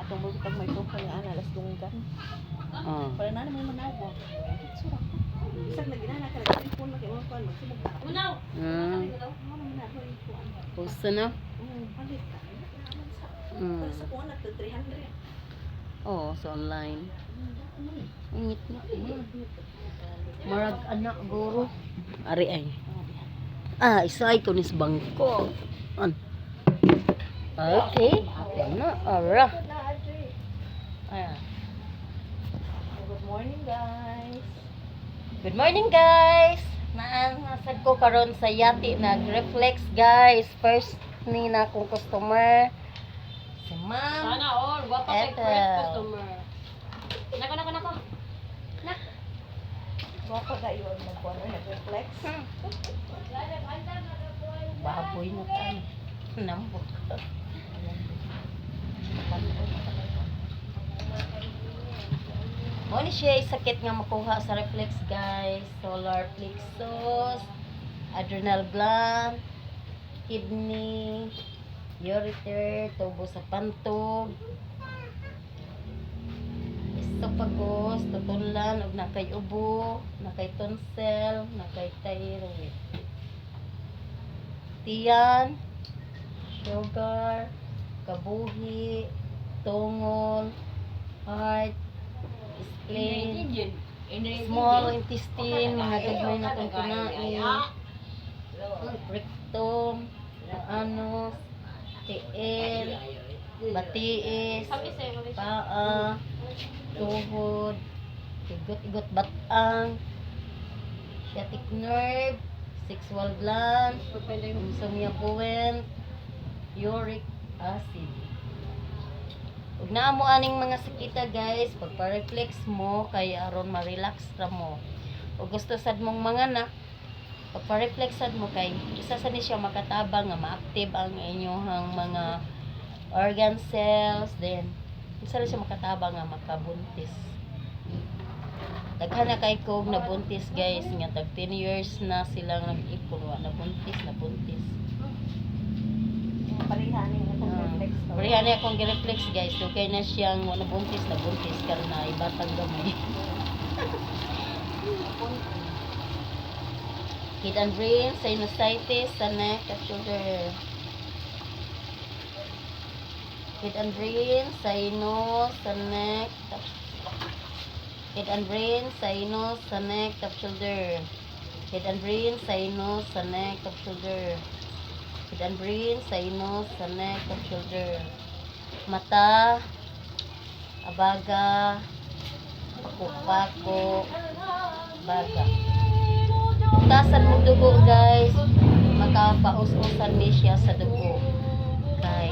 Atong butang may tukay nga alas dunggan. Oh. Para na naman manawa. Sura ko. Isang naginana ka nag-phone na kay mo kon magsubog na. Unaw. Ano man na hoy ko ano. Puso na? Palit ka. Para sa kuha na to 300. Oh, sa online. Ingit na. Marag anak guro. Ari ay. Isay ko nis bangko. Okay. Ano? Ara. Ayan. Good morning, guys. Good morning, guys. Nasad ko karon sa Yati nag-reflex, guys. First ni na akong customer. Si Ma'am. Sana all, wapa kay first customer. Nako. Wapa kayo magkuha na nag-reflex. Baboy na tayo. Nambot. Mo ni siya sakit nga makuha sa reflex, guys. Solar plexus, adrenal gland, kidney, ureter, tubo sa pantog, esophagus, tutulan, ug nakay ubo, nakay tonsil, nakay thyroid. Tiyan, sugar, kabuhi, tungol, heart, spleen, small intestine, mga gagmay na itong kunain, rectum, anus, tiil, batiis, paa, tuhod, igot-igot batang, sciatic nerve, sexual gland, insomnia buoyant, uric acid. Ug naa mo aning mga sakita, guys, pagpa-reflex mo kay aron ma-relax ra mo. Ug gusto sad mong manganak, pagpa-reflex sad mo kay isa sa ni siya makatabang nga ma-active ang inyong mga organ cells, then isa ra siya makatabang nga makabuntis. Daghan na kay kog nabuntis, guys, nga tag 10 years na sila nag-ipon wa nabuntis. Parihanin na itong reflex. Parihan niya akong reflex, guys. So kay na siyang wa nabuntis karon na ibatang gamay. Kid and brain, sinusitis sa neck at shoulder. Kid and brain, sinus sa neck. Head and brain, sinus, sa neck, top shoulder. Head and brain, sinus, sa neck, top shoulder. Head and brain, sinus, sa neck, top shoulder. Mata, abaga, pako-pako, baga. Tasan mo dugo, guys. Makapaus-usan ni siya sa dugo. Kay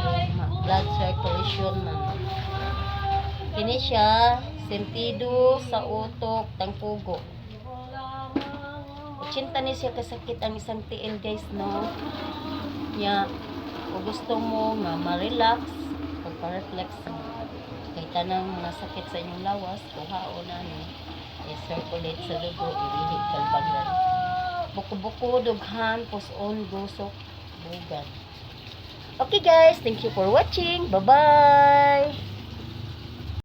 blood circulation man. Kini siya sentido sa utok, tangpugo. 80 ni siya kasakit ang isang tiil, guys, no? Nya, kung gusto mo nga ma-relax, pagpa-reflex kay tanang mga sakit sa inyong lawas, kuhaon na ni i-circulate sa dugo, ilihig kalbagan. Buko-buko, dughan, puson, gusok, bugan. Okay, guys, thank you for watching. Bye-bye!